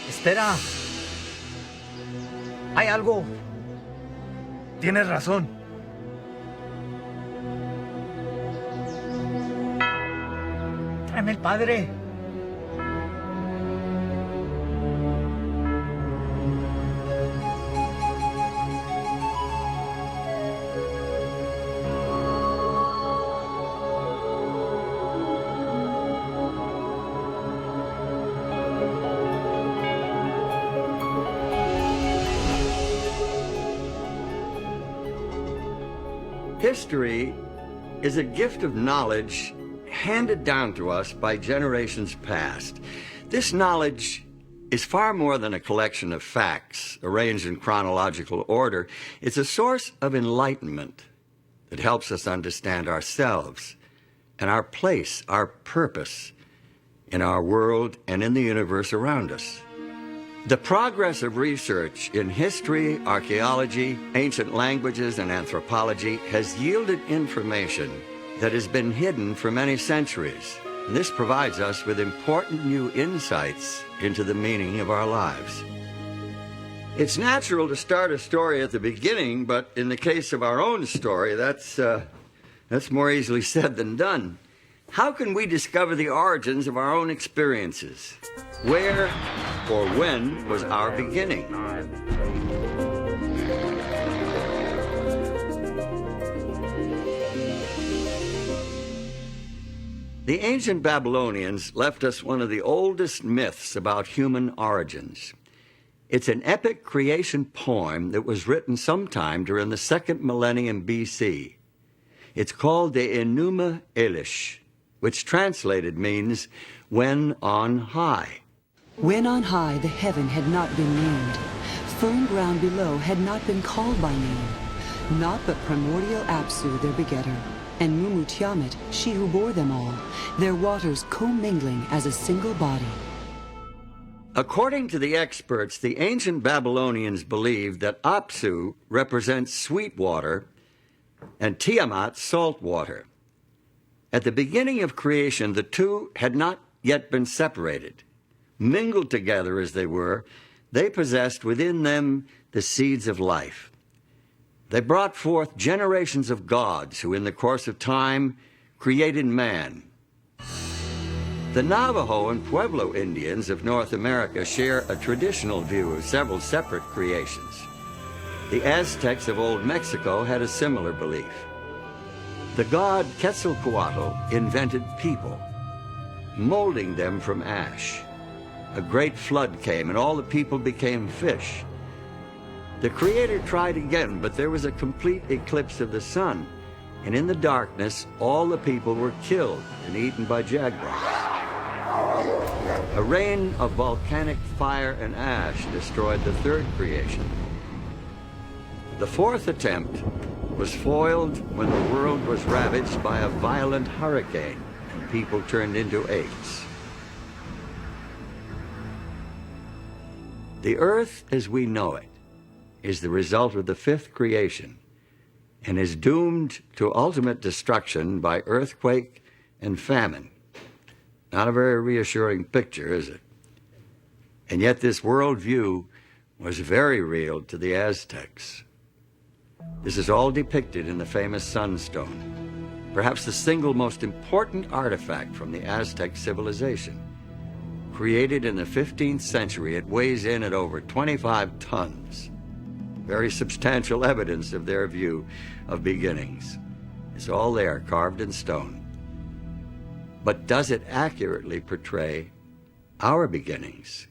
Espera. Hay algo. Tienes razón. Tráeme el padre. History is a gift of knowledge handed down to us by generations past. This knowledge is far more than a collection of facts arranged in chronological order. It's a source of enlightenment that helps us understand ourselves and our place, our purpose in our world and in the universe around us. The progress of research in history, archaeology, ancient languages, and anthropology has yielded information that has been hidden for many centuries. And this provides us with important new insights into the meaning of our lives. It's natural to start a story at the beginning, but in the case of our own story, that's more easily said than done. How can we discover the origins of our own experiences? Where or when was our beginning? The ancient Babylonians left us one of the oldest myths about human origins. It's an epic creation poem that was written sometime during the second millennium BC. It's called the Enuma Elish, which translated means, when on high. When on high the heaven had not been named, firm ground below had not been called by name, not but primordial Apsu their begetter, and Mumu Tiamat, she who bore them all, their waters commingling as a single body. According to the experts, the ancient Babylonians believed that Apsu represents sweet water and Tiamat salt water. At the beginning of creation, the two had not yet been separated. Mingled together as they were, they possessed within them the seeds of life. They brought forth generations of gods who, in the course of time, created man. The Navajo and Pueblo Indians of North America share a traditional view of several separate creations. The Aztecs of Old Mexico had a similar belief. The god Quetzalcoatl invented people, molding them from ash. A great flood came, and all the people became fish. The Creator tried again, but there was a complete eclipse of the sun, and in the darkness, all the people were killed and eaten by jaguars. A rain of volcanic fire and ash destroyed the third creation. The fourth attempt was foiled when the world was ravaged by a violent hurricane, and people turned into apes. The earth as we know it is the result of the fifth creation and is doomed to ultimate destruction by earthquake and famine. Not a very reassuring picture, is it? And yet this worldview was very real to the Aztecs. This is all depicted in the famous sunstone, perhaps the single most important artifact from the Aztec civilization. Created in the 15th century, it weighs in at over 25 tons. Very substantial evidence of their view of beginnings. It's all there, carved in stone. But does it accurately portray our beginnings?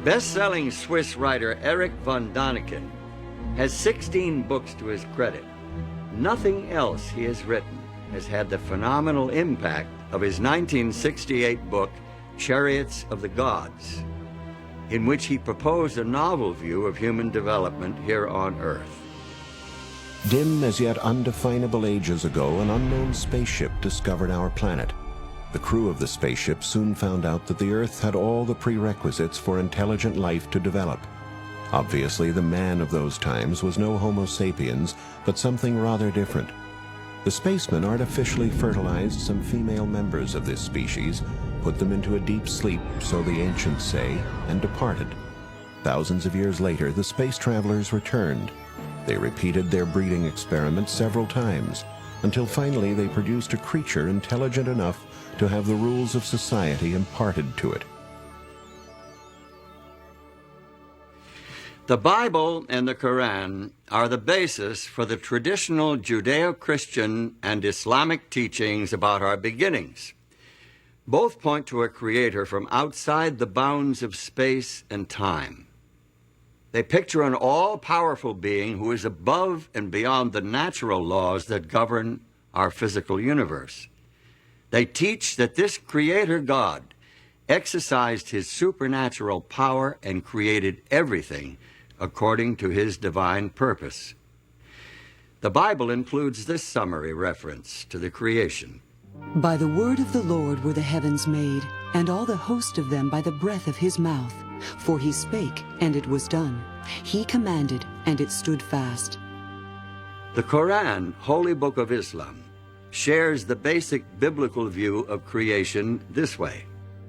Best-selling Swiss writer Erich von Däniken has 16 books to his credit. Nothing else he has written has had the phenomenal impact of his 1968 book, Chariots of the Gods, in which he proposed a novel view of human development here on Earth. Dim as yet undefinable ages ago, an unknown spaceship discovered our planet. The crew of the spaceship soon found out that the Earth had all the prerequisites for intelligent life to develop. Obviously, the man of those times was no Homo sapiens, but something rather different. The spacemen artificially fertilized some female members of this species, put them into a deep sleep, so the ancients say, and departed. Thousands of years later, the space travelers returned. They repeated their breeding experiment several times, until finally they produced a creature intelligent enough to have the rules of society imparted to it. The Bible and the Quran are the basis for the traditional Judeo-Christian and Islamic teachings about our beginnings. Both point to a creator from outside the bounds of space and time. They picture an all-powerful being who is above and beyond the natural laws that govern our physical universe. They teach that this creator God exercised his supernatural power and created everything according to his divine purpose. The Bible includes this summary reference to the creation. By the word of the Lord were the heavens made, and all the host of them by the breath of his mouth. For he spake, and it was done. He commanded, and it stood fast. The Quran, Holy Book of Islam, shares the basic biblical view of creation this way.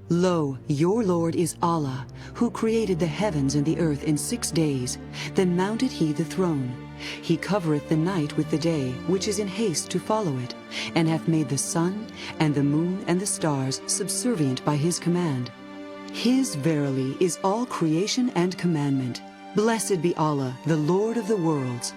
Lo, your Lord is Allah, who created the heavens and the earth in 6 days. Then mounted he the throne. He covereth the night with the day, which is in haste to follow it, and hath made the sun, and the moon, and the stars subservient by his command. His verily is all creation and commandment. Blessed be Allah, the Lord of the worlds.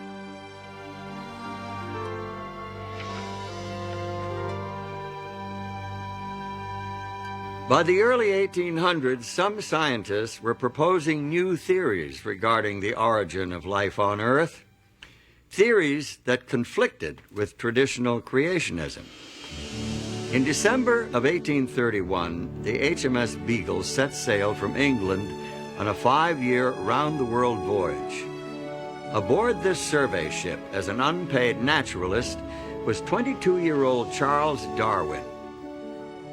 By the early 1800s, some scientists were proposing new theories regarding the origin of life on Earth, theories that conflicted with traditional creationism. In December of 1831, the HMS Beagle set sail from England on a 5-year round-the-world voyage. Aboard this survey ship as an unpaid naturalist was 22-year-old Charles Darwin.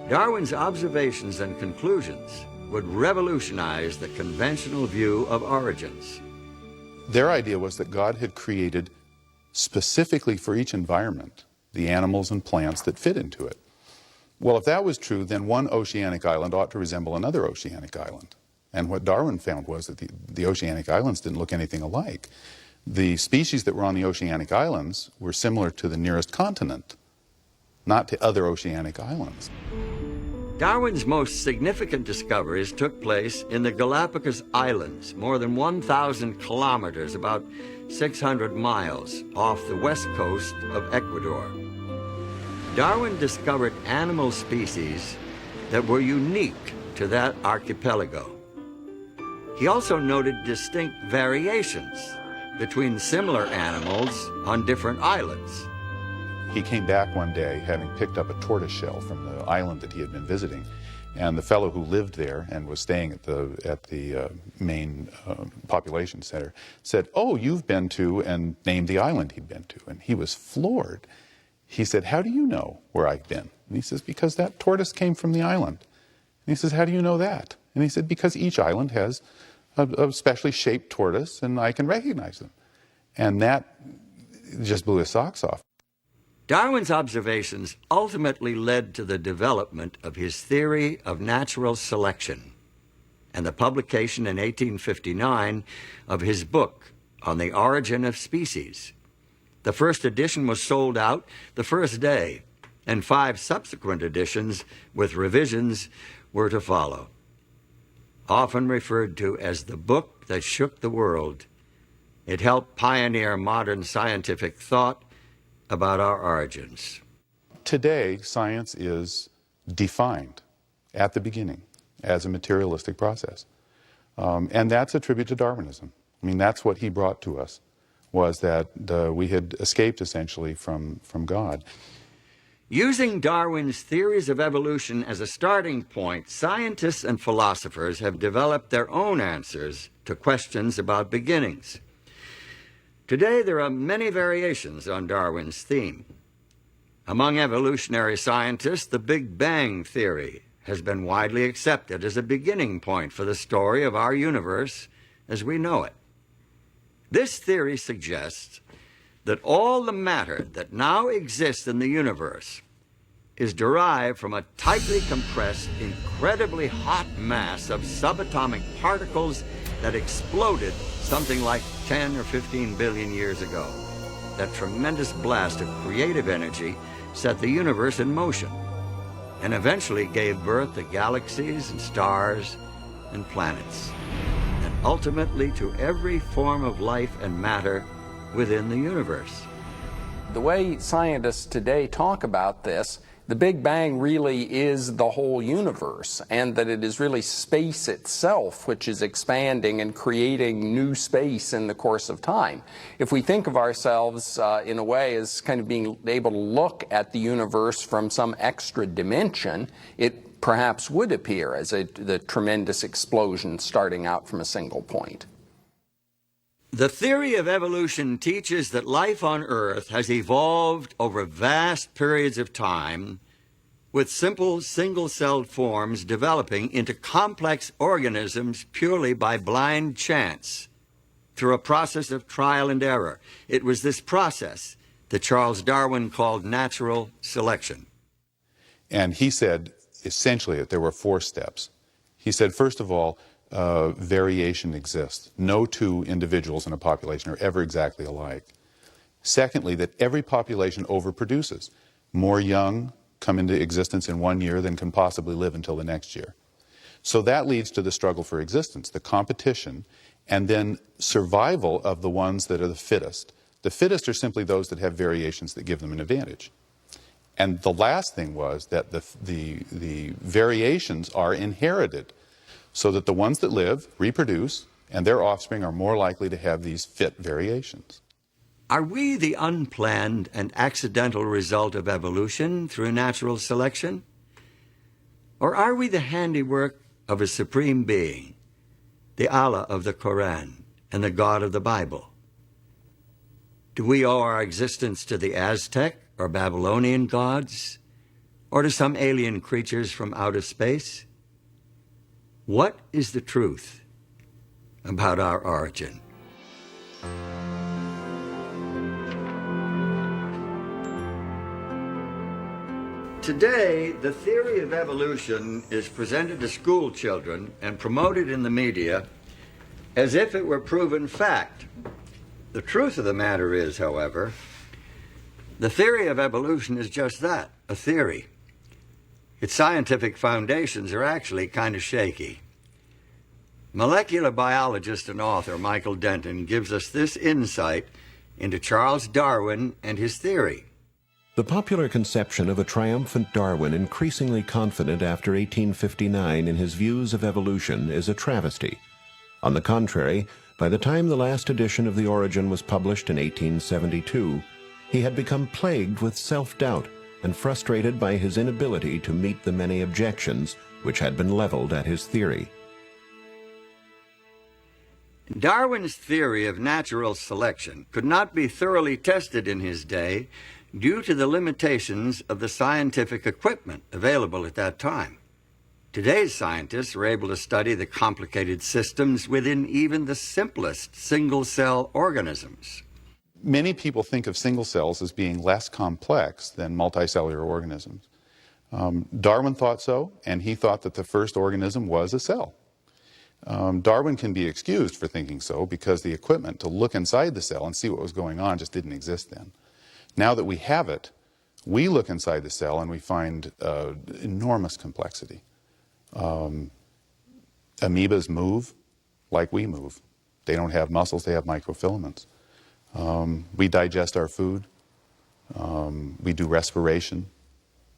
Darwin's observations and conclusions would revolutionize the conventional view of origins. Their idea was that God had created specifically for each environment the animals and plants that fit into it. Well, if that was true, then one oceanic island ought to resemble another oceanic island. And what Darwin found was that the oceanic islands didn't look anything alike. The species that were on the oceanic islands were similar to the nearest continent, not to other oceanic islands. Darwin's most significant discoveries took place in the Galapagos Islands, more than 1,000 kilometers, about 600 miles off the west coast of Ecuador. Darwin discovered animal species that were unique to that archipelago. He also noted distinct variations between similar animals on different islands. He came back one day having picked up a tortoise shell from the island that he had been visiting, and the fellow who lived there and was staying at the main population center said, "Oh, you've been to," and named the island he'd been to, and he was floored. He said, "How do you know where I've been?" And he says, "Because that tortoise came from the island." And he says, "How do you know that?" And he said, "Because each island has a specially shaped tortoise, and I can recognize them." And that just blew his socks off. Darwin's observations ultimately led to the development of his theory of natural selection and the publication in 1859 of his book on the origin of species. The first edition was sold out the first day, and 5 subsequent editions with revisions were to follow. Often referred to as the book that shook the world, it helped pioneer modern scientific thought about our origins. Today, science is defined at the beginning as a materialistic process. And that's a tribute to Darwinism. I mean, that's what he brought to us, was that we had escaped essentially from God. Using Darwin's theories of evolution as a starting point, scientists and philosophers have developed their own answers to questions about beginnings. Today, there are many variations on Darwin's theme. Among evolutionary scientists, the Big Bang theory has been widely accepted as a beginning point for the story of our universe as we know it. This theory suggests that all the matter that now exists in the universe is derived from a tightly compressed, incredibly hot mass of subatomic particles that exploded something like 10 or 15 billion years ago. That tremendous blast of creative energy set the universe in motion and eventually gave birth to galaxies and stars and planets, and ultimately to every form of life and matter within the universe. The way scientists today talk about this, the Big Bang really is the whole universe, and that it is really space itself which is expanding and creating new space in the course of time. If we think of ourselves in a way as kind of being able to look at the universe from some extra dimension, it perhaps would appear as the tremendous explosion starting out from a single point. The theory of evolution teaches that life on Earth has evolved over vast periods of time, with simple single-celled forms developing into complex organisms purely by blind chance, through a process of trial and error. It was this process that Charles Darwin called natural selection. And he said, essentially, that there were 4 steps. He said, first of all, variation exists. No two individuals in a population are ever exactly alike. Secondly, that every population overproduces. More young come into existence in one year than can possibly live until the next year. So that leads to the struggle for existence, the competition, and then survival of the ones that are the fittest. The fittest are simply those that have variations that give them an advantage. And the last thing was that the variations are inherited, so that the ones that live reproduce, and their offspring are more likely to have these fit variations. Are we the unplanned and accidental result of evolution through natural selection? Or are we the handiwork of a supreme being, the Allah of the Quran and the God of the Bible? Do we owe our existence to the Aztec or Babylonian gods, or to some alien creatures from outer space? What is the truth about our origin? Today, the theory of evolution is presented to school children and promoted in the media as if it were proven fact. The truth of the matter is, however, the theory of evolution is just that, a theory. Its scientific foundations are actually kind of shaky. Molecular biologist and author Michael Denton gives us this insight into Charles Darwin and his theory. The popular conception of a triumphant Darwin increasingly confident after 1859 in his views of evolution is a travesty. On the contrary, by the time the last edition of The Origin was published in 1872, he had become plagued with self-doubt and frustrated by his inability to meet the many objections which had been leveled at his theory. Darwin's theory of natural selection could not be thoroughly tested in his day due to the limitations of the scientific equipment available at that time. Today's scientists are able to study the complicated systems within even the simplest single-cell organisms. Many people think of single cells as being less complex than multicellular organisms. Darwin thought so, and he thought that the first organism was a cell. Darwin can be excused for thinking so because the equipment to look inside the cell and see what was going on just didn't exist then. Now that we have it, we look inside the cell and we find enormous complexity. Amoebas move like we move. They don't have muscles, they have microfilaments. We digest our food. We do respiration.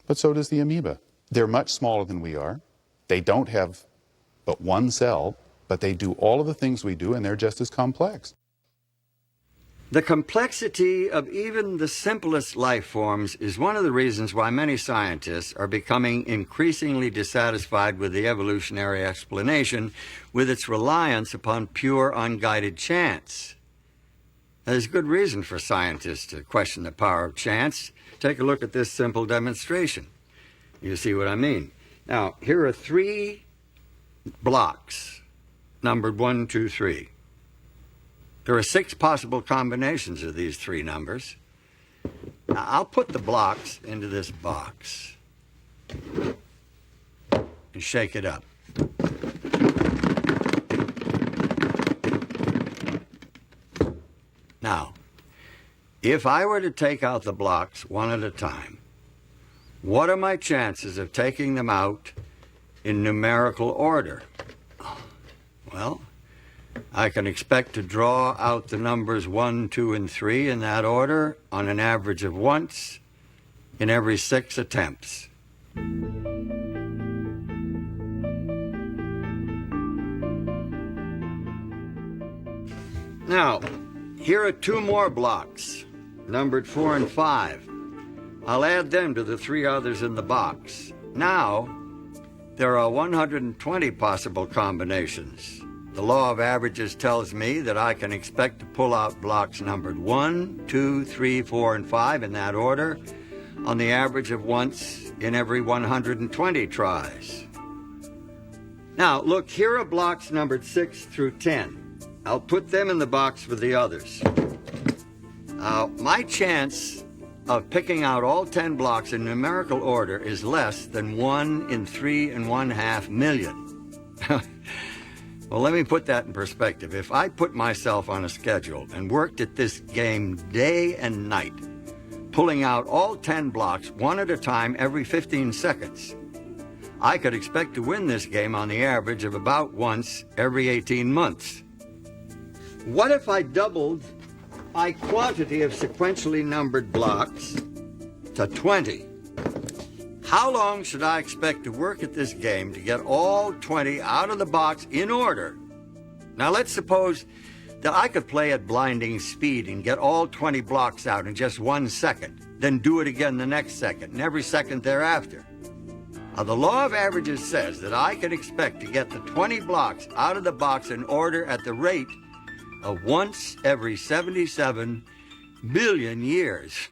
But so does the amoeba. They're much smaller than we are. They don't have but one cell, but they do all of the things we do, and they're just as complex. The complexity of even the simplest life forms is one of the reasons why many scientists are becoming increasingly dissatisfied with the evolutionary explanation, with its reliance upon pure, unguided chance. There's good reason for scientists to question the power of chance. Take a look at this simple demonstration. You see what I mean. Now, here are 3 blocks, numbered 1, 2, 3. There are 6 possible combinations of these 3 numbers. Now, I'll put the blocks into this box and shake it up. Now, if I were to take out the blocks one at a time, what are my chances of taking them out in numerical order? Well, I can expect to draw out the numbers 1, 2, and 3 in that order on an average of once in every 6 attempts. Now, here are 2 more blocks, numbered 4 and 5. I'll add them to the 3 others in the box. Now, there are 120 possible combinations. The law of averages tells me that I can expect to pull out blocks numbered 1, 2, 3, 4, and 5 in that order on the average of once in every 120 tries. Now, look, here are blocks numbered 6 through 10. I'll put them in the box with the others. My chance of picking out all 10 blocks in numerical order is less than 1 in 3.5 million. Well, let me put that in perspective. If I put myself on a schedule and worked at this game day and night, pulling out all 10 blocks one at a time every 15 seconds, I could expect to win this game on the average of about once every 18 months. What if I doubled my quantity of sequentially numbered blocks to 20? How long should I expect to work at this game to get all 20 out of the box in order? Now, let's suppose that I could play at blinding speed and get all 20 blocks out in just 1 second, then do it again the next second and every second thereafter. Now, the law of averages says that I can expect to get the 20 blocks out of the box in order at the rate of once every 77 billion years.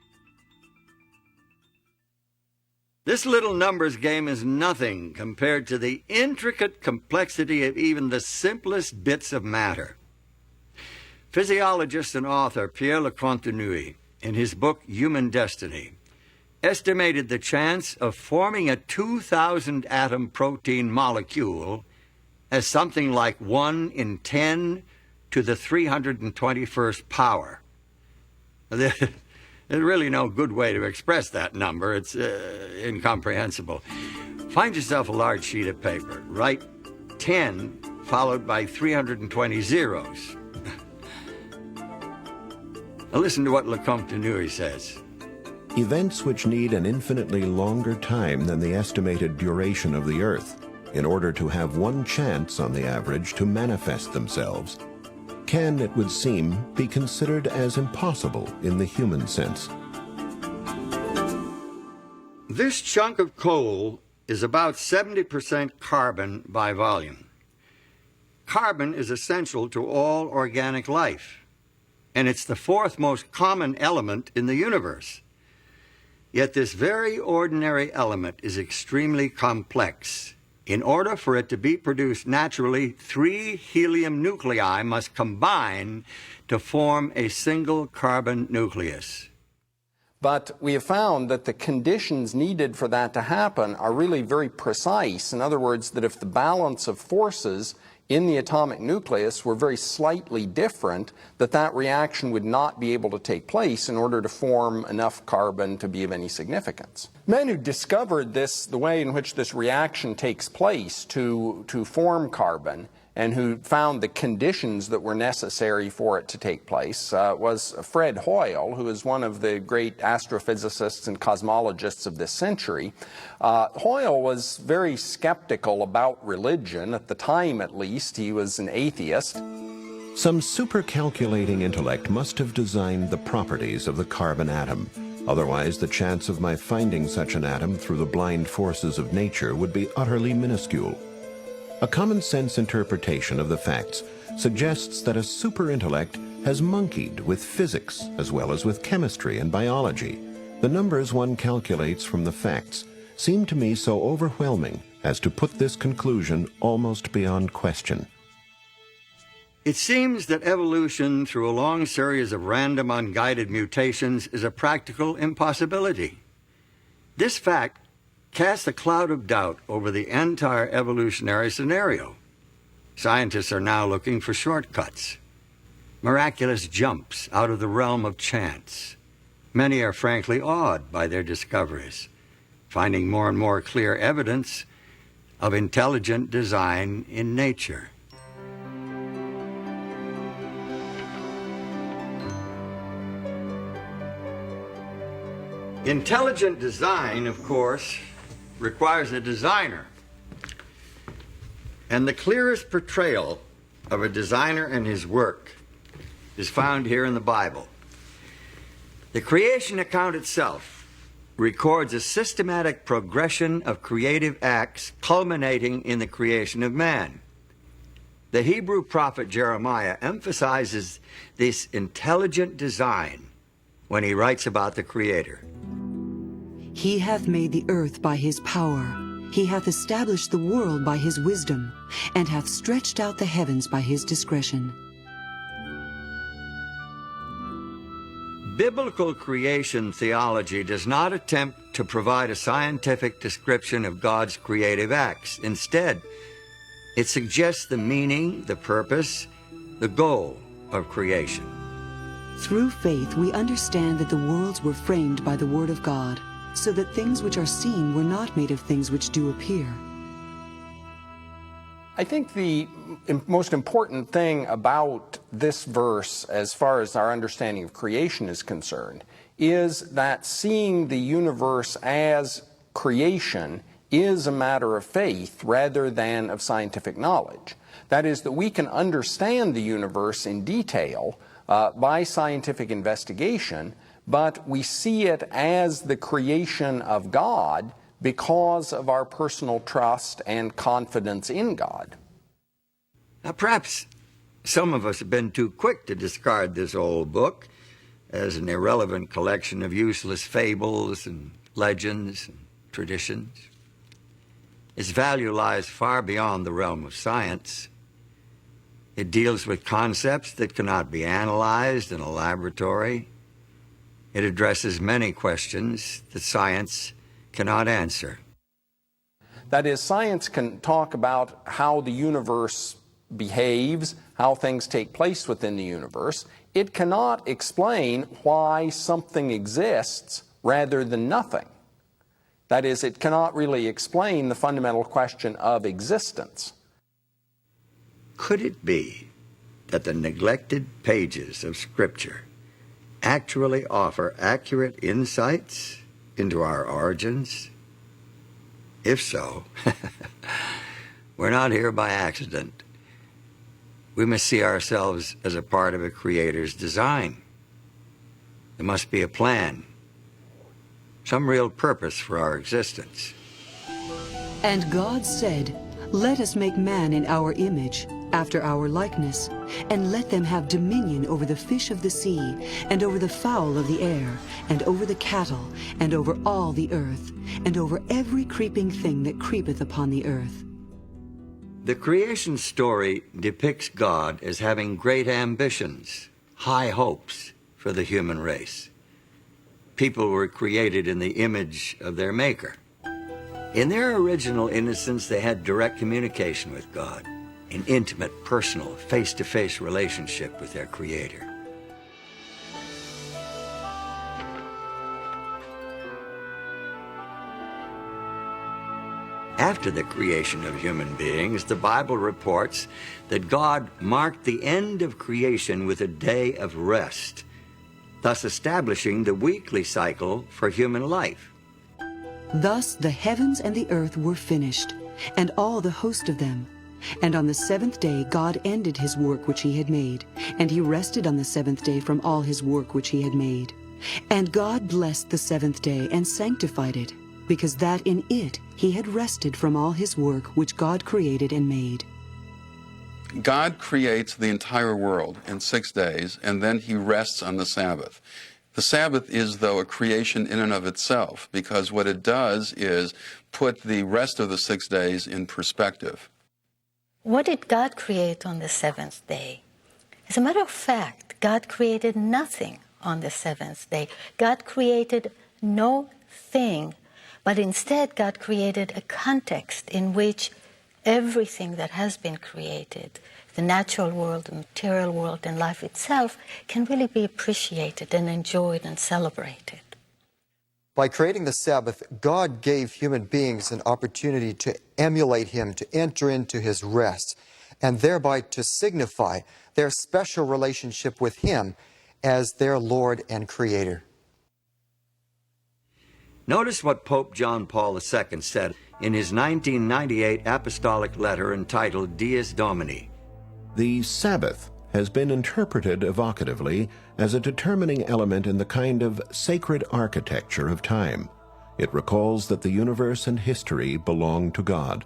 This little numbers game is nothing compared to the intricate complexity of even the simplest bits of matter. Physiologist and author Pierre Lecontenue, in his book Human Destiny, estimated the chance of forming a 2,000 atom protein molecule as something like 1 in 10 to the 321st power. There's really no good way to express that number. It's incomprehensible. Find yourself a large sheet of paper. Write 10 followed by 320 zeros. Now listen to what Lecontenue says. Events which need an infinitely longer time than the estimated duration of the Earth, in order to have one chance on the average to manifest themselves, can, it would seem, be considered as impossible in the human sense. This chunk of coal is about 70% carbon by volume. Carbon is essential to all organic life, and it's the 4th most common element in the universe. Yet this very ordinary element is extremely complex. In order for it to be produced naturally, 3 helium nuclei must combine to form a single carbon nucleus. But we have found that the conditions needed for that to happen are really very precise. In other words, that if the balance of forces in the atomic nucleus were very slightly different, that reaction would not be able to take place in order to form enough carbon to be of any significance. Men who discovered this, the way in which this reaction takes place to form carbon, and who found the conditions that were necessary for it to take place, was Fred Hoyle, who is one of the great astrophysicists and cosmologists of this century. Hoyle was very skeptical about religion. At the time, at least, he was an atheist. Some supercalculating intellect must have designed the properties of the carbon atom. Otherwise, the chance of my finding such an atom through the blind forces of nature would be utterly minuscule. A common-sense interpretation of the facts suggests that a superintellect has monkeyed with physics as well as with chemistry and biology. The numbers one calculates from the facts seem to me so overwhelming as to put this conclusion almost beyond question. It seems that evolution through a long series of random unguided mutations is a practical impossibility. This fact casts a cloud of doubt over the entire evolutionary scenario. Scientists are now looking for shortcuts, miraculous jumps out of the realm of chance. Many are frankly awed by their discoveries, finding more and more clear evidence of intelligent design in nature. Intelligent design, of course, requires a designer. And the clearest portrayal of a designer and his work is found here in the Bible. The creation account itself records a systematic progression of creative acts culminating in the creation of man. The Hebrew prophet Jeremiah emphasizes this intelligent design when he writes about the Creator. He hath made the earth by his power. He hath established the world by his wisdom, and hath stretched out the heavens by his discretion. Biblical creation theology does not attempt to provide a scientific description of God's creative acts. Instead, it suggests the meaning, the purpose, the goal of creation. Through faith, we understand that the worlds were framed by the word of God, so that things which are seen were not made of things which do appear. I think the most important thing about this verse, as far as our understanding of creation is concerned, is that seeing the universe as creation is a matter of faith rather than of scientific knowledge. That is, that we can understand the universe in detail by scientific investigation, but we see it as the creation of God because of our personal trust and confidence in God. Now, perhaps some of us have been too quick to discard this old book as an irrelevant collection of useless fables and legends and traditions. Its value lies far beyond the realm of science. It deals with concepts that cannot be analyzed in a laboratory. It addresses many questions that science cannot answer. That is, science can talk about how the universe behaves, how things take place within the universe. It cannot explain why something exists rather than nothing. That is, it cannot really explain the fundamental question of existence. Could it be that the neglected pages of Scripture actually offer accurate insights into our origins? If so, we're not here by accident. We must see ourselves as a part of a Creator's design. There must be a plan, some real purpose for our existence. And God said, Let us make man in our image, after our likeness, and let them have dominion over the fish of the sea, and over the fowl of the air, and over the cattle, and over all the earth, and over every creeping thing that creepeth upon the earth. The creation story depicts God as having great ambitions, high hopes for the human race. People were created in the image of their Maker. In their original innocence, they had direct communication with God, an intimate, personal, face-to-face relationship with their Creator. After the creation of human beings, the Bible reports that God marked the end of creation with a day of rest, thus establishing the weekly cycle for human life. Thus the heavens and the earth were finished, and all the host of them. And on the seventh day God ended his work which he had made, and he rested on the seventh day from all his work which he had made. And God blessed the seventh day and sanctified it, because that in it he had rested from all his work which God created and made. God creates the entire world in 6 days, and then he rests on the Sabbath. The Sabbath is, though, a creation in and of itself, because what it does is put the rest of the 6 days in perspective. What did God create on the seventh day? As a matter of fact, God created nothing on the seventh day. God created no thing, but instead God created a context in which everything that has been created, the natural world, the material world, and life itself, can really be appreciated and enjoyed and celebrated. By creating the Sabbath, God gave human beings an opportunity to emulate Him, to enter into His rest, and thereby to signify their special relationship with Him as their Lord and Creator. Notice what Pope John Paul II said in his 1998 apostolic letter entitled Dies Domini. The Sabbath has been interpreted evocatively as a determining element in the kind of sacred architecture of time. It recalls that the universe and history belong to God.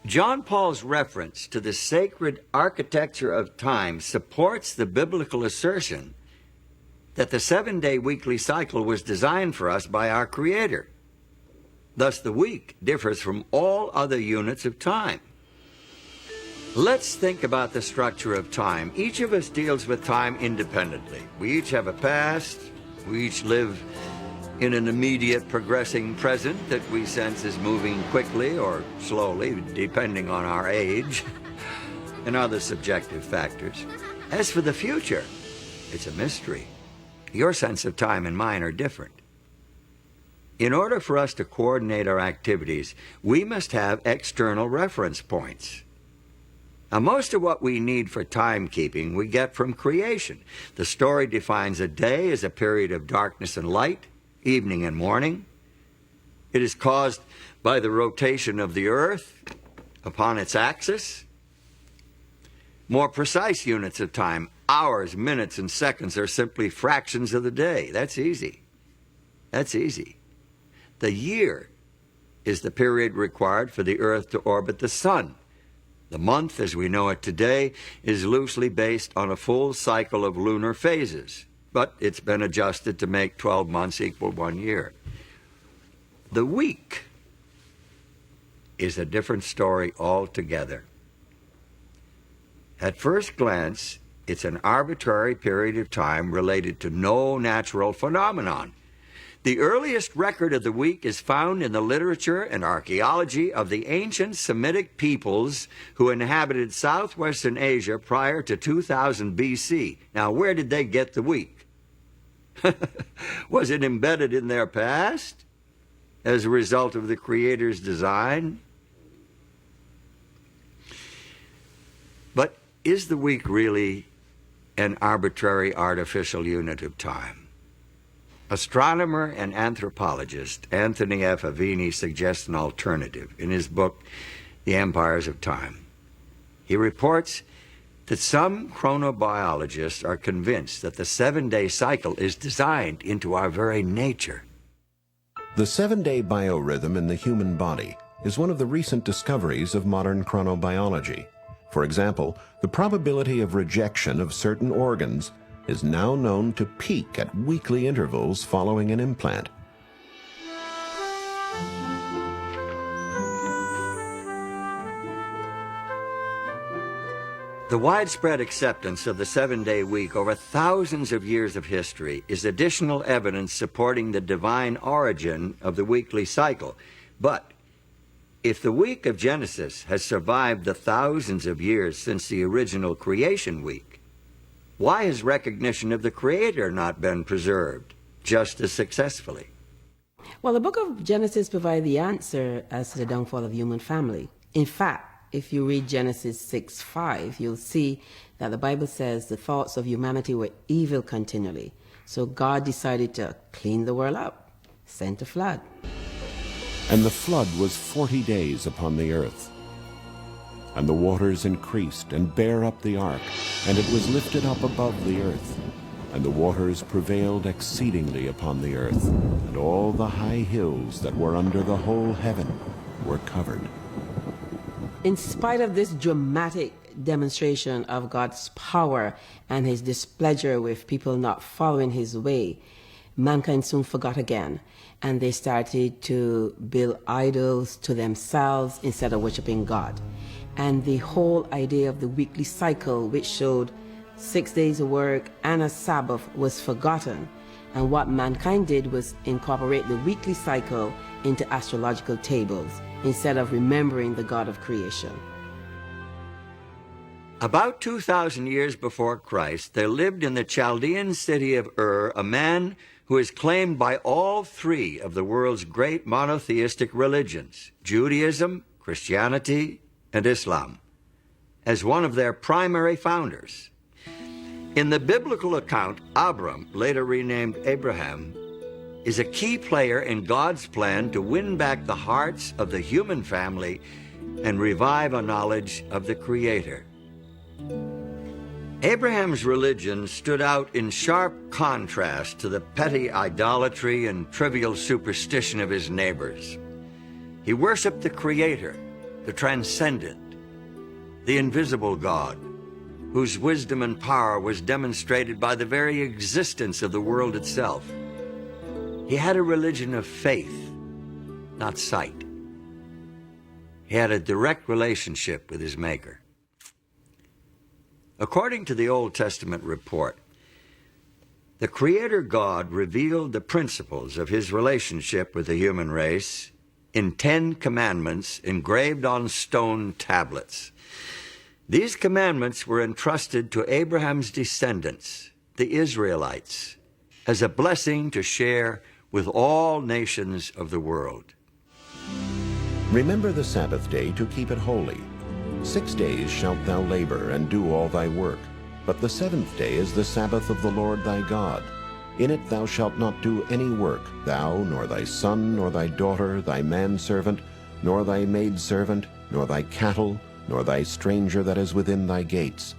John Paul's reference to the sacred architecture of time supports the biblical assertion that the 7-day weekly cycle was designed for us by our Creator. Thus, the week differs from all other units of time. Let's think about the structure of time. Each of us deals with time independently. We each have a past. We each live in an immediate progressing present that we sense is moving quickly or slowly, depending on our age and other subjective factors. As for the future, it's a mystery. Your sense of time and mine are different. In order for us to coordinate our activities, we must have external reference points. Now, most of what we need for timekeeping we get from creation. The story defines a day as a period of darkness and light, evening and morning. It is caused by the rotation of the earth upon its axis. More precise units of time, hours, minutes, and seconds, are simply fractions of the day. That's easy. That's easy. The year is the period required for the earth to orbit the sun. The month, as we know it today, is loosely based on a full cycle of lunar phases, but it's been adjusted to make 12 months equal 1 year. The week is a different story altogether. At first glance, it's an arbitrary period of time related to no natural phenomenon. The earliest record of the week is found in the literature and archaeology of the ancient Semitic peoples who inhabited southwestern Asia prior to 2000 BC. Now, where did they get the week? Was it embedded in their past as a result of the Creator's design? But is the week really an arbitrary artificial unit of time? Astronomer and anthropologist Anthony F. Avini suggests an alternative in his book, The Empires of Time. He reports that some chronobiologists are convinced that the 7-day cycle is designed into our very nature. The 7-day biorhythm in the human body is one of the recent discoveries of modern chronobiology. For example, the probability of rejection of certain organs is now known to peak at weekly intervals following an implant. The widespread acceptance of the 7-day week over thousands of years of history is additional evidence supporting the divine origin of the weekly cycle. But if the week of Genesis has survived the thousands of years since the original creation week, why has recognition of the Creator not been preserved just as successfully? Well, the book of Genesis provides the answer as to the downfall of the human family. In fact, if you read Genesis 6:5, you'll see that the Bible says the thoughts of humanity were evil continually. So God decided to clean the world up, sent a flood. And the flood was 40 days upon the earth. And the waters increased and bare up the ark, and it was lifted up above the earth. And the waters prevailed exceedingly upon the earth, and all the high hills that were under the whole heaven were covered. In spite of this dramatic demonstration of God's power and his displeasure with people not following his way, mankind soon forgot again, and they started to build idols to themselves instead of worshiping God. And the whole idea of the weekly cycle, which showed 6 days of work and a Sabbath was forgotten, and what mankind did was incorporate the weekly cycle into astrological tables instead of remembering the God of creation. About 2,000 years before Christ, there lived in the Chaldean city of Ur a man who is claimed by all three of the world's great monotheistic religions, Judaism, Christianity, and Islam, as one of their primary founders. In the biblical account, Abram, later renamed Abraham, is a key player in God's plan to win back the hearts of the human family and revive a knowledge of the Creator. Abraham's religion stood out in sharp contrast to the petty idolatry and trivial superstition of his neighbors. He worshiped the Creator, the transcendent, the invisible God, whose wisdom and power was demonstrated by the very existence of the world itself. He had a religion of faith, not sight. He had a direct relationship with his Maker. According to the Old Testament report, the Creator God revealed the principles of his relationship with the human race in 10 commandments engraved on stone tablets. These commandments were entrusted to Abraham's descendants, the Israelites, as a blessing to share with all nations of the world. Remember the Sabbath day to keep it holy. 6 days shalt thou labor and do all thy work, but the 7th day is the Sabbath of the Lord thy God. In it thou shalt not do any work, thou, nor thy son, nor thy daughter, thy manservant, nor thy maidservant, nor thy cattle, nor thy stranger that is within thy gates.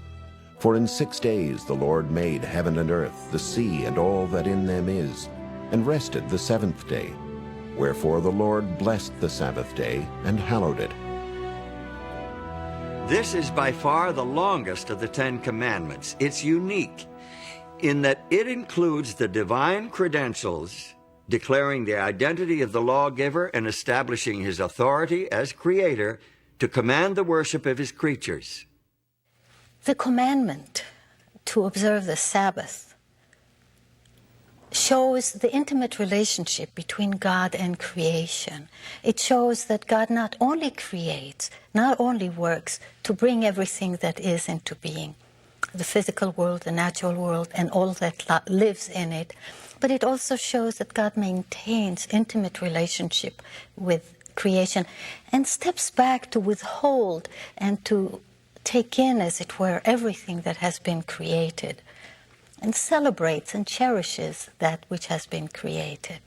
For in 6 days the Lord made heaven and earth, the sea, and all that in them is, and rested the 7th day. Wherefore the Lord blessed the Sabbath day, and hallowed it. This is by far the longest of the 10 Commandments. It's unique in that it includes the divine credentials, declaring the identity of the lawgiver and establishing his authority as Creator to command the worship of his creatures. The commandment to observe the Sabbath shows the intimate relationship between God and creation. It shows that God not only creates, not only works to bring everything that is into being, the physical world, the natural world, and all that lives in it, but it also shows that God maintains intimate relationship with creation and steps back to withhold and to take in, as it were, everything that has been created, and celebrates and cherishes that which has been created.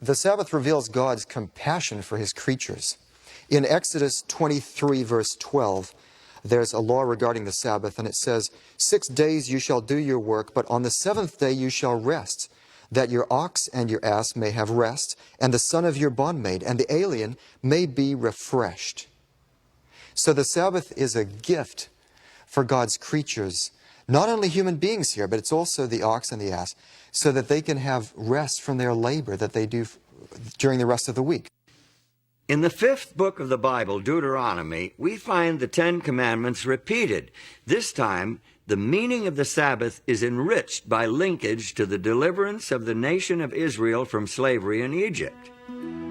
The Sabbath reveals God's compassion for his creatures. In Exodus 23, verse 12, there's a law regarding the Sabbath, and it says, 6 days you shall do your work, but on the 7th day you shall rest, that your ox and your ass may have rest, and the son of your bondmaid and the alien may be refreshed. So the Sabbath is a gift for God's creatures, not only human beings here, but it's also the ox and the ass, so that they can have rest from their labor that they do during the rest of the week. In the 5th book of the Bible, Deuteronomy, we find the 10 Commandments repeated. This time, the meaning of the Sabbath is enriched by linkage to the deliverance of the nation of Israel from slavery in Egypt.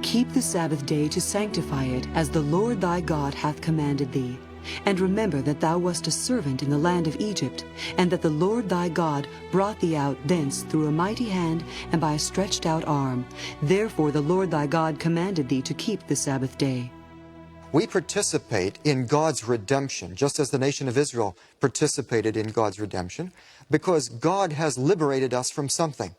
Keep the Sabbath day to sanctify it, as the Lord thy God hath commanded thee. And remember that thou wast a servant in the land of Egypt, and that the Lord thy God brought thee out thence through a mighty hand and by a stretched out arm. Therefore the Lord thy God commanded thee to keep the Sabbath day. We participate in God's redemption, just as the nation of Israel participated in God's redemption, because God has liberated us from something.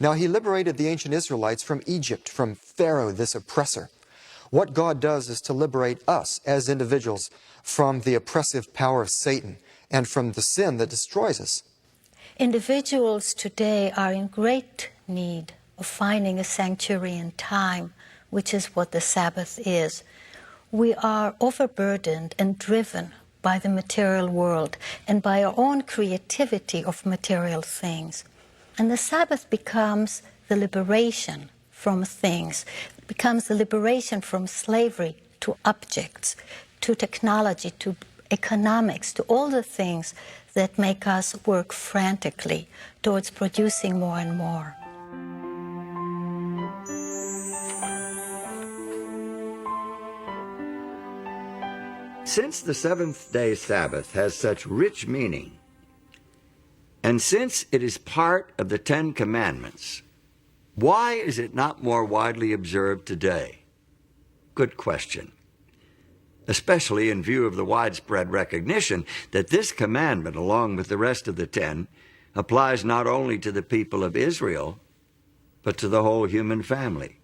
Now, he liberated the ancient Israelites from Egypt, from Pharaoh, this oppressor. What God does is to liberate us as individuals from the oppressive power of Satan and from the sin that destroys us. Individuals today are in great need of finding a sanctuary in time, which is what the Sabbath is. We are overburdened and driven by the material world and by our own creativity of material things. And the Sabbath becomes the liberation from things, becomes the liberation from slavery to objects, to technology, to economics, to all the things that make us work frantically towards producing more and more. Since the seventh-day Sabbath has such rich meaning, and since it is part of the Ten Commandments, why is it not more widely observed today? Good question, especially in view of the widespread recognition that this commandment, along with the rest of the 10, applies not only to the people of Israel, but to the whole human family.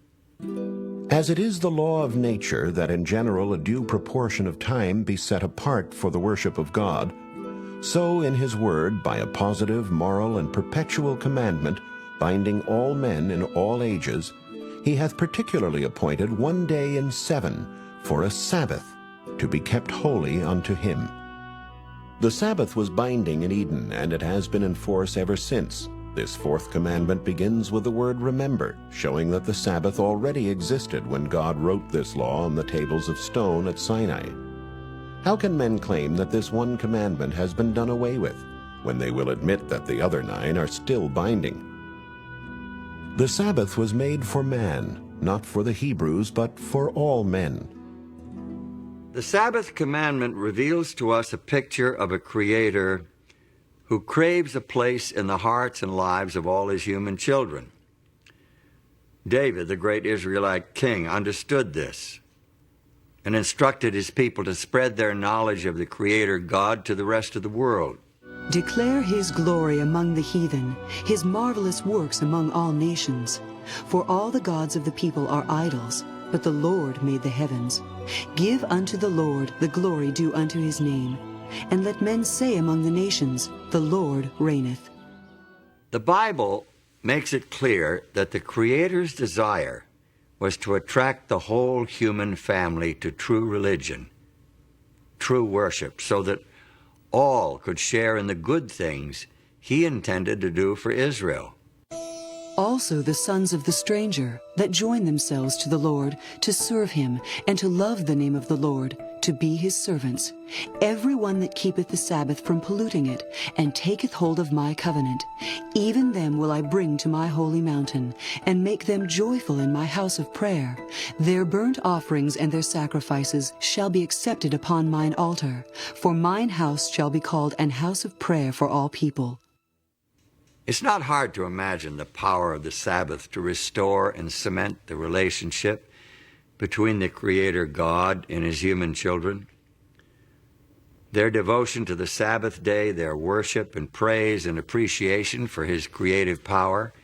As it is the law of nature that in general a due proportion of time be set apart for the worship of God, so in his word, by a positive, moral, and perpetual commandment, binding all men in all ages, he hath particularly appointed one day in 7 for a Sabbath, to be kept holy unto him. The Sabbath was binding in Eden, and it has been in force ever since. This fourth commandment begins with the word remember, showing that the Sabbath already existed when God wrote this law on the tables of stone at Sinai. How can men claim that this one commandment has been done away with, when they will admit that the other 9 are still binding? The Sabbath was made for man, not for the Hebrews, but for all men. The Sabbath commandment reveals to us a picture of a Creator who craves a place in the hearts and lives of all his human children. David, the great Israelite king, understood this and instructed his people to spread their knowledge of the Creator God to the rest of the world. Declare his glory among the heathen, his marvelous works among all nations. For all the gods of the people are idols, but the Lord made the heavens. Give unto the Lord the glory due unto his name, and let men say among the nations, the Lord reigneth. The Bible makes it clear that the Creator's desire was to attract the whole human family to true religion, true worship, so that all could share in the good things he intended to do for Israel. Also the sons of the stranger that join themselves to the Lord, to serve him, and to love the name of the Lord, to be his servants. Every one that keepeth the Sabbath from polluting it, and taketh hold of my covenant, even them will I bring to my holy mountain, and make them joyful in my house of prayer. Their burnt offerings and their sacrifices shall be accepted upon mine altar, for mine house shall be called an house of prayer for all people. It's not hard to imagine the power of the Sabbath to restore and cement the relationship between the Creator God and his human children. Their devotion to the Sabbath day, their worship and praise and appreciation for his creative power,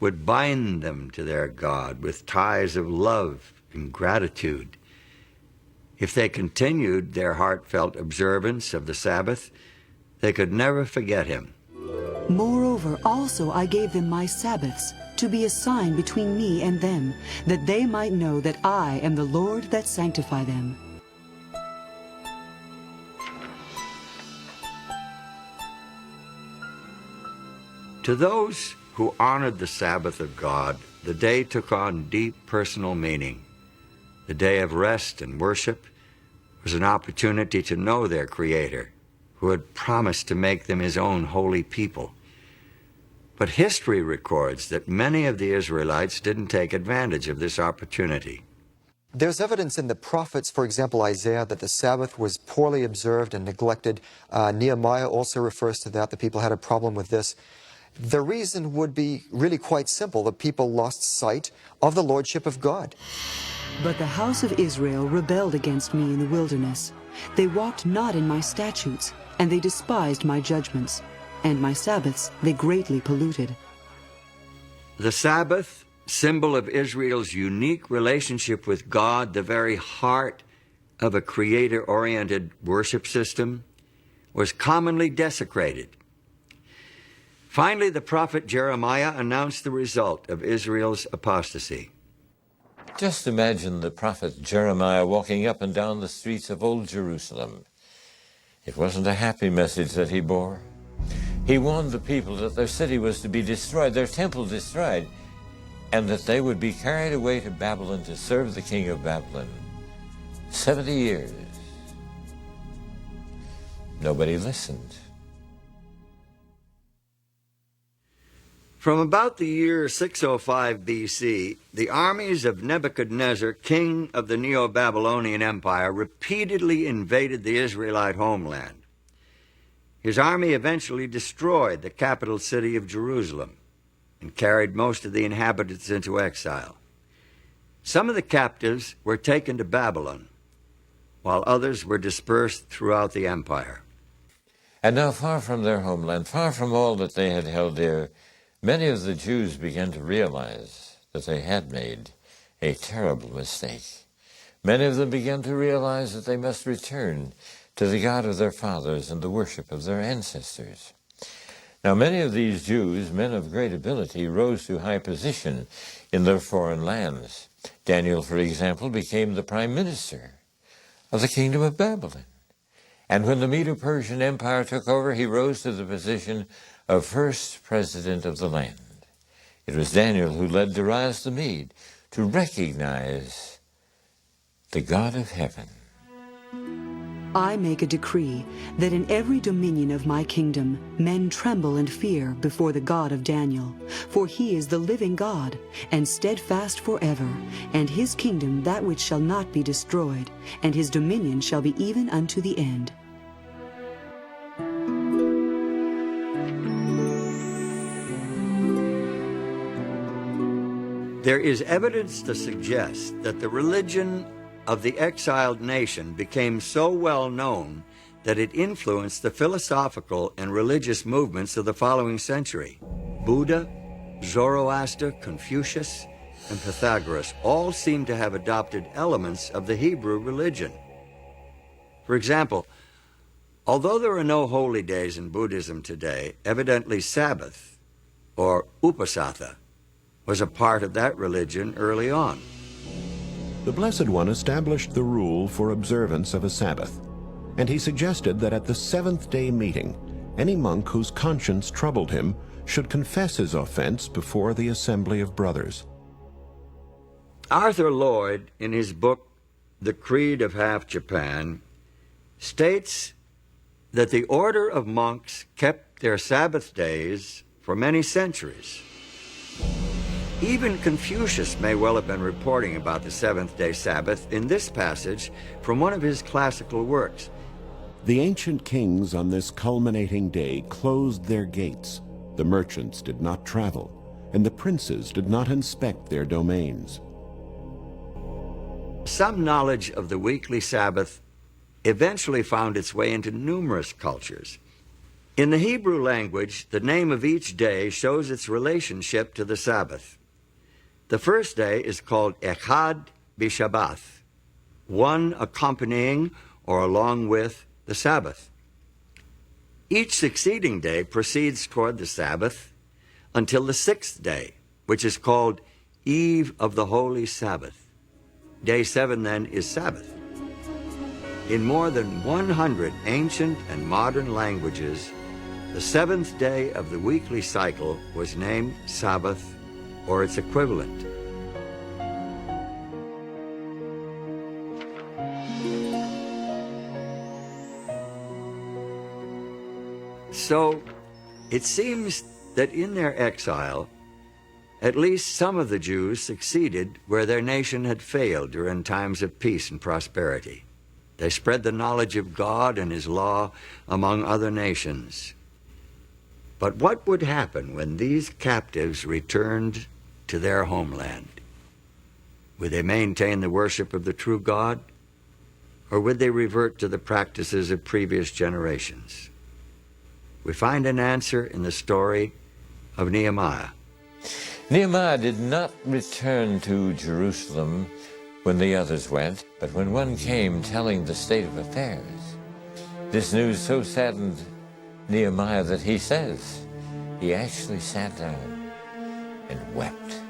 would bind them to their God with ties of love and gratitude. If they continued their heartfelt observance of the Sabbath, they could never forget him. Moreover, also I gave them my Sabbaths, to be a sign between me and them, that they might know that I am the Lord that sanctify them. To those who honored the Sabbath of God, the day took on deep personal meaning. The day of rest and worship was an opportunity to know their Creator, who had promised to make them his own holy people. But history records that many of the Israelites didn't take advantage of this opportunity. There's evidence in the prophets, for example, Isaiah, that the Sabbath was poorly observed and neglected. Nehemiah also refers to that. The people had a problem with this. The reason would be really quite simple. The people lost sight of the lordship of God. But the house of Israel rebelled against me in the wilderness. They walked not in my statutes, and they despised my judgments. And my Sabbaths they greatly polluted. The Sabbath, symbol of Israel's unique relationship with God, the very heart of a Creator-oriented worship system, was commonly desecrated. Finally, the prophet Jeremiah announced the result of Israel's apostasy. Just imagine the prophet Jeremiah walking up and down the streets of Old Jerusalem. It wasn't a happy message that he bore. He warned the people that their city was to be destroyed, their temple destroyed, and that they would be carried away to Babylon to serve the king of Babylon. 70 years. Nobody listened. From about the year 605 BC, the armies of Nebuchadnezzar, king of the Neo-Babylonian Empire, repeatedly invaded the Israelite homeland. His army eventually destroyed the capital city of Jerusalem and carried most of the inhabitants into exile. Some of the captives were taken to Babylon, while others were dispersed throughout the empire. And now, far from their homeland, far from all that they had held dear, many of the Jews began to realize that they had made a terrible mistake. Many of them began to realize that they must return to the God of their fathers and the worship of their ancestors. Now, many of these Jews, men of great ability, rose to high position in their foreign lands. Daniel, for example, became the prime minister of the kingdom of Babylon. And when the Medo-Persian Empire took over, he rose to the position of first president of the land. It was Daniel who led Darius the Mede to recognize the God of heaven. I make a decree that in every dominion of my kingdom men tremble and fear before the God of Daniel, for he is the living God, and steadfast forever, and his kingdom that which shall not be destroyed, and his dominion shall be even unto the end. There is evidence to suggest that the religion of the exiled nation became so well known that it influenced the philosophical and religious movements of the following century. Buddha, Zoroaster, Confucius, and Pythagoras all seem to have adopted elements of the Hebrew religion. For example, although there are no holy days in Buddhism today, evidently Sabbath, or Upasatha, was a part of that religion early on. The Blessed One established the rule for observance of a Sabbath, and he suggested that at the seventh-day meeting, any monk whose conscience troubled him should confess his offense before the assembly of brothers. Arthur Lloyd, in his book, The Creed of Half Japan, states that the order of monks kept their Sabbath days for many centuries. Even Confucius may well have been reporting about the seventh-day Sabbath in this passage from one of his classical works. The ancient kings on this culminating day closed their gates. The merchants did not travel, and the princes did not inspect their domains. Some knowledge of the weekly Sabbath eventually found its way into numerous cultures. In the Hebrew language, the name of each day shows its relationship to the Sabbath. The first day is called Echad B'Shabbath, one accompanying or along with the Sabbath. Each succeeding day proceeds toward the Sabbath until the sixth day, which is called Eve of the Holy Sabbath. Day 7 then is Sabbath. In more than 100 ancient and modern languages, the seventh day of the weekly cycle was named Sabbath or its equivalent. So, it seems that in their exile, at least some of the Jews succeeded where their nation had failed during times of peace and prosperity. They spread the knowledge of God and His law among other nations. But what would happen when these captives returned to their homeland? Would they maintain the worship of the true God, or would they revert to the practices of previous generations? We find an answer in the story of Nehemiah. Nehemiah did not return to Jerusalem when the others went, but when one came telling the state of affairs. This news so saddened Nehemiah that he says he actually sat down and wept.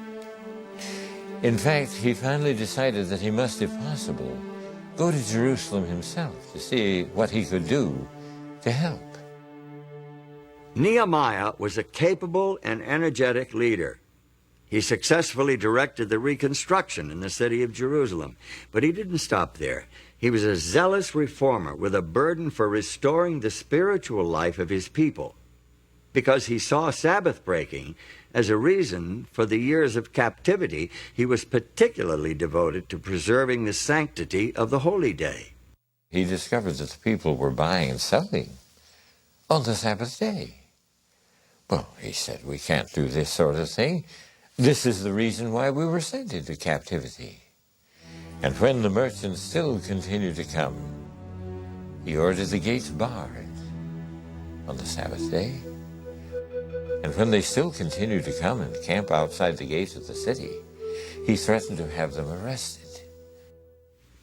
In fact, he finally decided that he must, if possible, go to Jerusalem himself to see what he could do to help. Nehemiah was a capable and energetic leader. He successfully directed the reconstruction in the city of Jerusalem. But he didn't stop there. He was a zealous reformer with a burden for restoring the spiritual life of his people, because he saw Sabbath breaking as a reason for the years of captivity. He was particularly devoted to preserving the sanctity of the holy day. He discovered that the people were buying and selling on the Sabbath day. Well, he said, we can't do this sort of thing. This is the reason why we were sent into captivity. And when the merchants still continued to come, he ordered the gates barred on the Sabbath day. And when they still continued to come and camp outside the gates of the city, he threatened to have them arrested.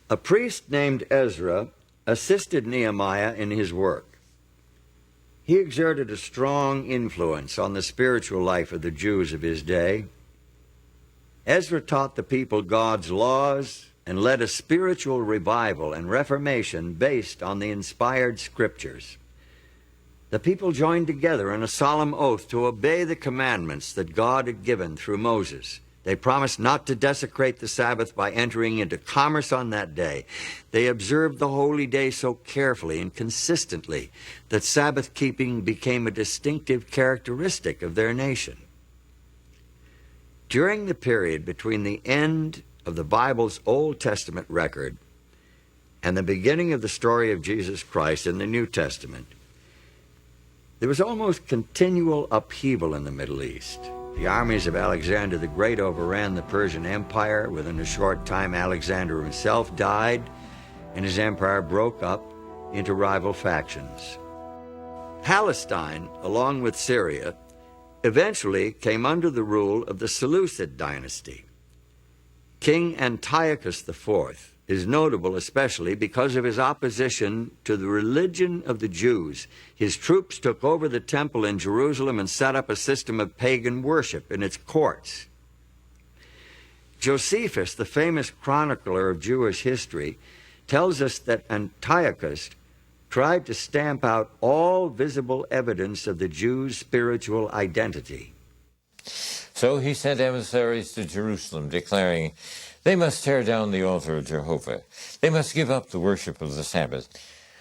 A priest named Ezra assisted Nehemiah in his work. He exerted a strong influence on the spiritual life of the Jews of his day. Ezra taught the people God's laws and led a spiritual revival and reformation based on the inspired scriptures. The people joined together in a solemn oath to obey the commandments that God had given through Moses. They promised not to desecrate the Sabbath by entering into commerce on that day. They observed the holy day so carefully and consistently that Sabbath keeping became a distinctive characteristic of their nation. During the period between the end of the Bible's Old Testament record and the beginning of the story of Jesus Christ in the New Testament, there was almost continual upheaval in the Middle East. The armies of Alexander the Great overran the Persian Empire. Within a short time, Alexander himself died, and his empire broke up into rival factions. Palestine, along with Syria, eventually came under the rule of the Seleucid dynasty. King Antiochus IV is notable especially because of his opposition to the religion of the Jews. His troops took over the temple in Jerusalem and set up a system of pagan worship in its courts. Josephus, the famous chronicler of Jewish history, tells us that Antiochus tried to stamp out all visible evidence of the Jews' spiritual identity. So he sent emissaries to Jerusalem, declaring, they must tear down the altar of Jehovah. They must give up the worship of the Sabbath.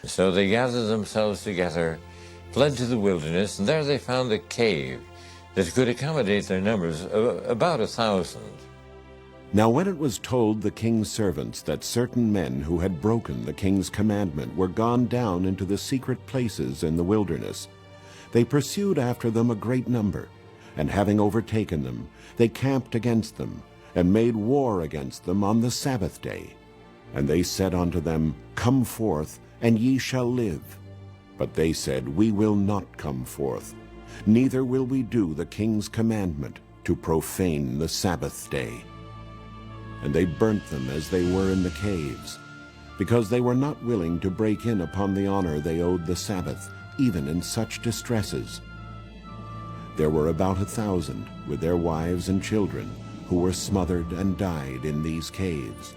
So they gathered themselves together, fled to the wilderness, and there they found a cave that could accommodate their numbers, about 1,000. Now when it was told the king's servants that certain men who had broken the king's commandment were gone down into the secret places in the wilderness, they pursued after them a great number, and having overtaken them, they camped against them, and made war against them on the Sabbath day. And they said unto them, Come forth, and ye shall live. But they said, We will not come forth, neither will we do the king's commandment to profane the Sabbath day. And they burnt them as they were in the caves, because they were not willing to break in upon the honor they owed the Sabbath, even in such distresses. There were about 1,000, with their wives and children, who were smothered and died in these caves.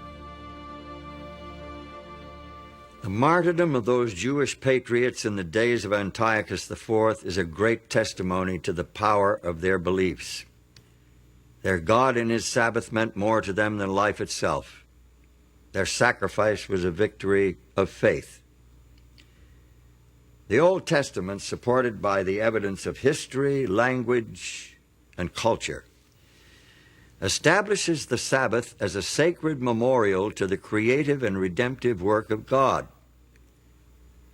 The martyrdom of those Jewish patriots in the days of Antiochus IV is a great testimony to the power of their beliefs. Their God and his Sabbath meant more to them than life itself. Their sacrifice was a victory of faith. The Old Testament, supported by the evidence of history, language, and culture, establishes the Sabbath as a sacred memorial to the creative and redemptive work of God.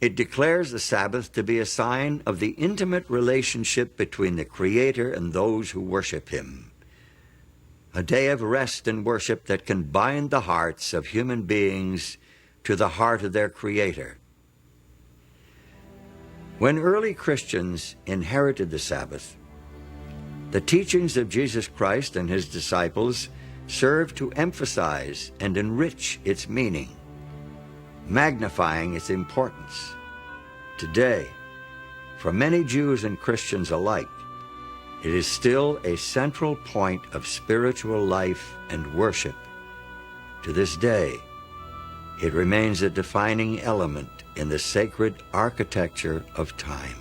It declares the Sabbath to be a sign of the intimate relationship between the Creator and those who worship him, a day of rest and worship that can bind the hearts of human beings to the heart of their Creator. When early Christians inherited the Sabbath, the teachings of Jesus Christ and his disciples served to emphasize and enrich its meaning, magnifying its importance. Today, for many Jews and Christians alike, it is still a central point of spiritual life and worship. To this day, it remains a defining element in the sacred architecture of time.